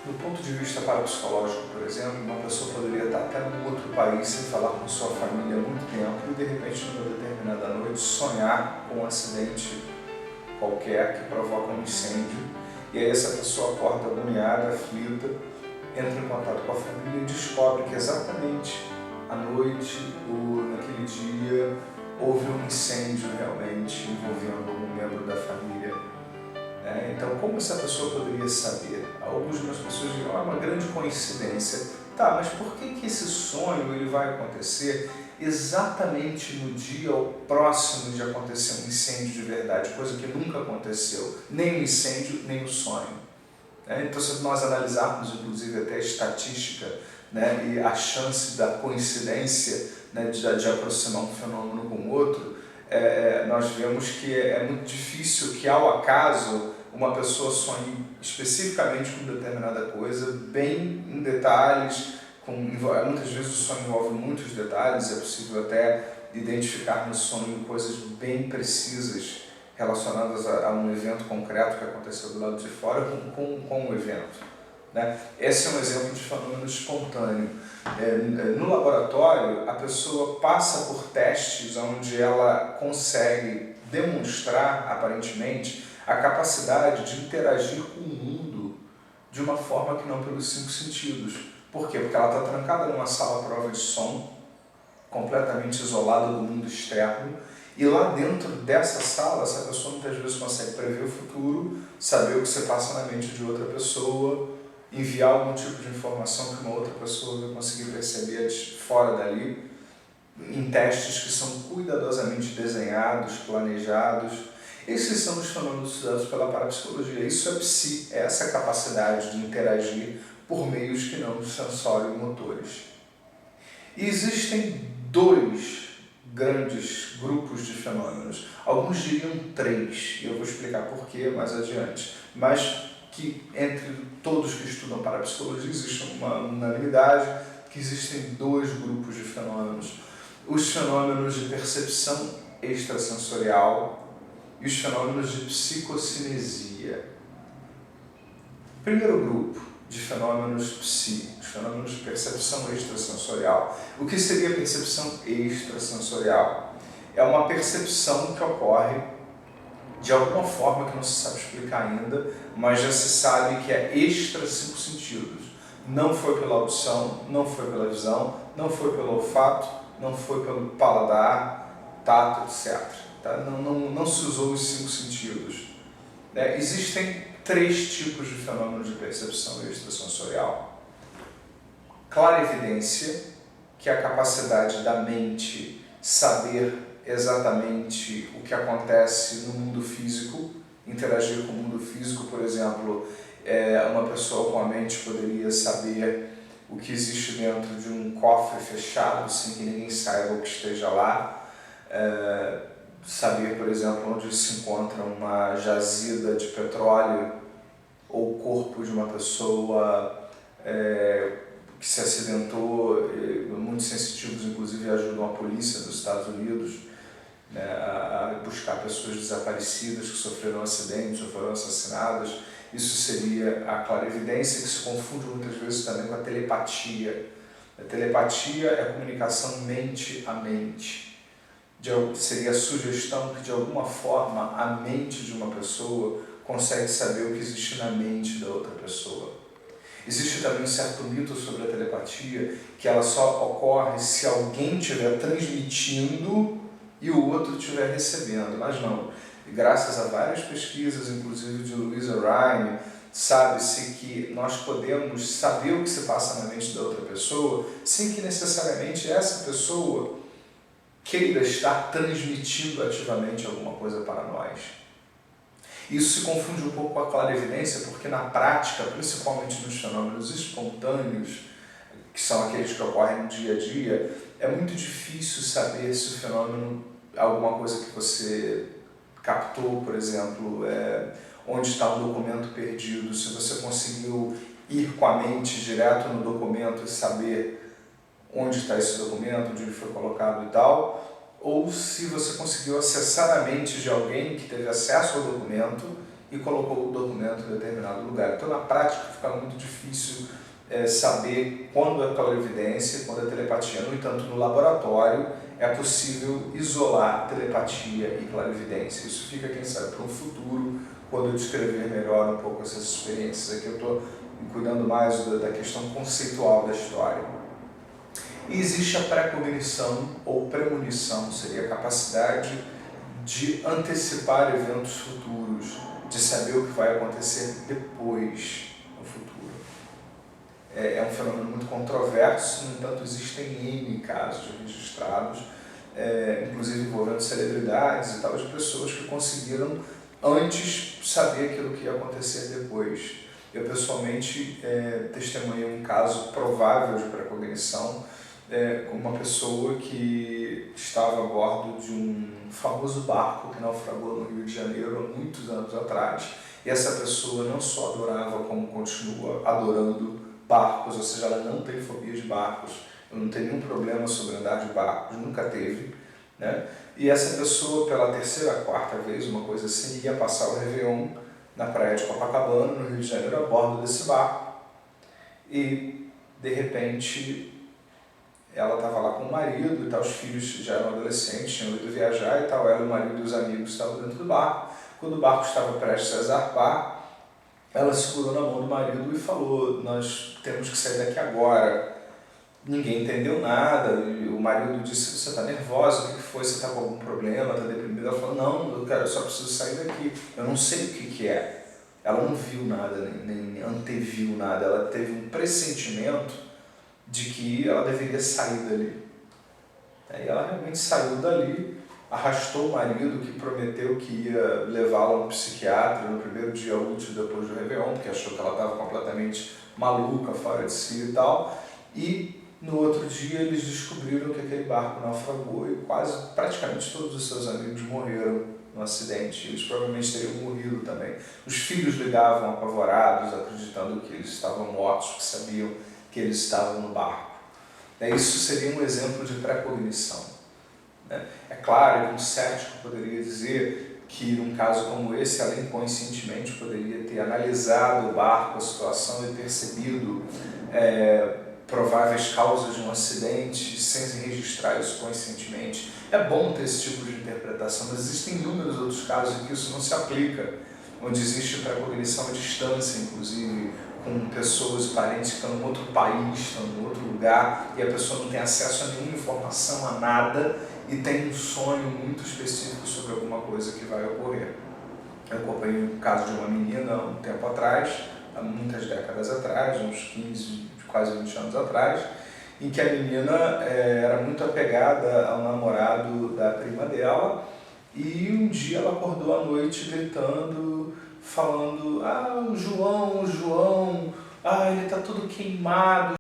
Do ponto de vista parapsicológico, por exemplo, uma pessoa poderia estar até num outro país sem falar com sua família há muito tempo e de repente, numa determinada noite, sonhar com um acidente qualquer que provoca um incêndio, e aí essa pessoa acorda agoniada, aflita, entra em contato com a família e descobre que exatamente à noite ou naquele dia houve um incêndio realmente envolvendo algum membro da família. Então, como essa pessoa poderia saber? Algumas pessoas dirão, uma grande coincidência. Tá, mas por que esse sonho ele vai acontecer exatamente no dia ou próximo de acontecer um incêndio de verdade, coisa que nunca aconteceu, nem o incêndio, nem o sonho? Então, se nós analisarmos, inclusive, até a estatística, e a chance da coincidência, de aproximar um fenômeno com o outro, nós vemos que é muito difícil que, ao acaso, uma pessoa sonhe especificamente com determinada coisa, bem em detalhes, muitas vezes o sonho envolve muitos detalhes, é possível até identificar no sonho coisas bem precisas relacionadas a um evento concreto que aconteceu do lado de fora com o evento. Esse é um exemplo de fenômeno espontâneo. No laboratório, a pessoa passa por testes onde ela consegue demonstrar, aparentemente, a capacidade de interagir com o mundo de uma forma que não pelos 5 sentidos. Por quê? Porque ela está trancada numa sala à prova de som, completamente isolada do mundo externo, e lá dentro dessa sala, essa pessoa muitas vezes consegue prever o futuro, saber o que se passa na mente de outra pessoa, enviar algum tipo de informação que uma outra pessoa vai conseguir perceber fora dali, em testes que são cuidadosamente desenhados, planejados. Esses são os fenômenos estudados pela parapsicologia. Isso é psi, é essa capacidade de interagir por meios que não sensório-motores. E existem 2 grandes grupos de fenômenos. Alguns diriam 3, e eu vou explicar por quê mais adiante. Mas que entre todos que estudam parapsicologia existe uma unanimidade que existem 2 grupos de fenômenos. Os fenômenos de percepção extrasensorial e os fenômenos de psicocinesia. Primeiro grupo de fenômenos psi, os fenômenos de percepção extrasensorial. O que seria percepção extrasensorial? É uma percepção que ocorre de alguma forma que não se sabe explicar ainda, mas já se sabe que é extra 5 sentidos. Não foi pela audição, não foi pela visão, não foi pelo olfato, não foi pelo paladar, tato, etc. Não se usou os 5 sentidos. Existem 3 tipos de fenômenos de percepção extrasensorial. Clarividência, que é a capacidade da mente saber exatamente o que acontece no mundo físico, interagir com o mundo físico, por exemplo, uma pessoa com a mente poderia saber o que existe dentro de um cofre fechado, sem que ninguém saiba o que esteja lá, saber, por exemplo, onde se encontra uma jazida de petróleo ou o corpo de uma pessoa que se acidentou. Muitos sensitivos, inclusive, ajudam a polícia dos Estados Unidos a buscar pessoas desaparecidas que sofreram acidentes ou foram assassinadas. Isso seria a clarividência, que se confunde muitas vezes também com a telepatia. A telepatia é a comunicação mente a mente. Seria a sugestão que, de alguma forma, a mente de uma pessoa consegue saber o que existe na mente da outra pessoa. Existe também um certo mito sobre a telepatia, que ela só ocorre se alguém estiver transmitindo e o outro estiver recebendo, mas não. E graças a várias pesquisas, inclusive de Louisa Rime, sabe-se que nós podemos saber o que se passa na mente da outra pessoa sem que necessariamente essa pessoa queira estar transmitindo ativamente alguma coisa para nós. Isso se confunde um pouco com a clarividência, porque na prática, principalmente nos fenômenos espontâneos, que são aqueles que ocorrem no dia a dia, é muito difícil saber se o fenômeno, alguma coisa que você captou, por exemplo, onde está um documento perdido, se você conseguiu ir com a mente direto no documento e saber onde está esse documento, onde ele foi colocado e tal, ou se você conseguiu acessar a mente de alguém que teve acesso ao documento e colocou o documento em determinado lugar. Então, na prática, fica muito difícil saber quando é clarividência, quando é telepatia. No entanto, no laboratório é possível isolar telepatia e clarividência. Isso fica, quem sabe, para um futuro, quando eu descrever melhor um pouco essas experiências. Aqui eu estou cuidando mais da questão conceitual da história. E existe a precognição ou premonição, seria a capacidade de antecipar eventos futuros, de saber o que vai acontecer depois, no futuro. É um fenômeno muito controverso, no entanto existem N casos registrados, inclusive envolvendo celebridades e tal, de pessoas que conseguiram antes saber aquilo que ia acontecer depois. Eu pessoalmente testemunhei um caso provável de precognição com uma pessoa que estava a bordo de um famoso barco que naufragou no Rio de Janeiro há muitos anos atrás, e essa pessoa não só adorava, como continua adorando barcos, ou seja, ela não tem fobia de barcos, ela não tem nenhum problema sobre andar de barcos, nunca teve, né? E essa pessoa, pela terceira, quarta vez, uma coisa assim, ia passar o Réveillon na praia de Copacabana, no Rio de Janeiro, a bordo desse barco, e de repente ela estava lá com o marido e tal, os filhos já eram adolescentes, tinham ido viajar e tal, ela, o marido e os amigos estavam dentro do barco. Quando o barco estava prestes a zarpar, ela segurou na mão do marido e falou: nós temos que sair daqui agora. Ninguém entendeu nada, e o marido disse: você está nervosa, o que foi? Você está com algum problema, está deprimida? Ela falou: não, eu só preciso sair daqui, eu não sei o que é. Ela não viu nada, nem anteviu nada, ela teve um pressentimento de que ela deveria sair dali. E ela realmente saiu dali, arrastou o marido, que prometeu que ia levá-la a um psiquiatra no primeiro dia útil depois do Réveillon, porque achou que ela estava completamente maluca, fora de si e tal, e no outro dia eles descobriram que aquele barco naufragou e praticamente todos os seus amigos morreram no acidente. Eles provavelmente teriam morrido também. Os filhos ligavam apavorados, acreditando que eles estavam mortos, que sabiam que eles estavam no barco. Isso seria um exemplo de precognição. É claro que um cético poderia dizer que, num caso como esse, ela inconscientemente poderia ter analisado o barco, a situação e percebido prováveis causas de um acidente sem registrar isso conscientemente. É bom ter esse tipo de interpretação, mas existem inúmeros outros casos em que isso não se aplica, onde existe precognição à distância, inclusive, com pessoas, parentes que estão em outro país, estão em outro lugar, e a pessoa não tem acesso a nenhuma informação, a nada, e tem um sonho muito específico sobre alguma coisa que vai ocorrer. Eu acompanhei o caso de uma menina há um tempo atrás, há muitas décadas atrás, uns 15, quase 20 anos atrás, em que a menina era muito apegada ao namorado da prima dela, e um dia ela acordou à noite gritando, falando: o João, ele está todo queimado.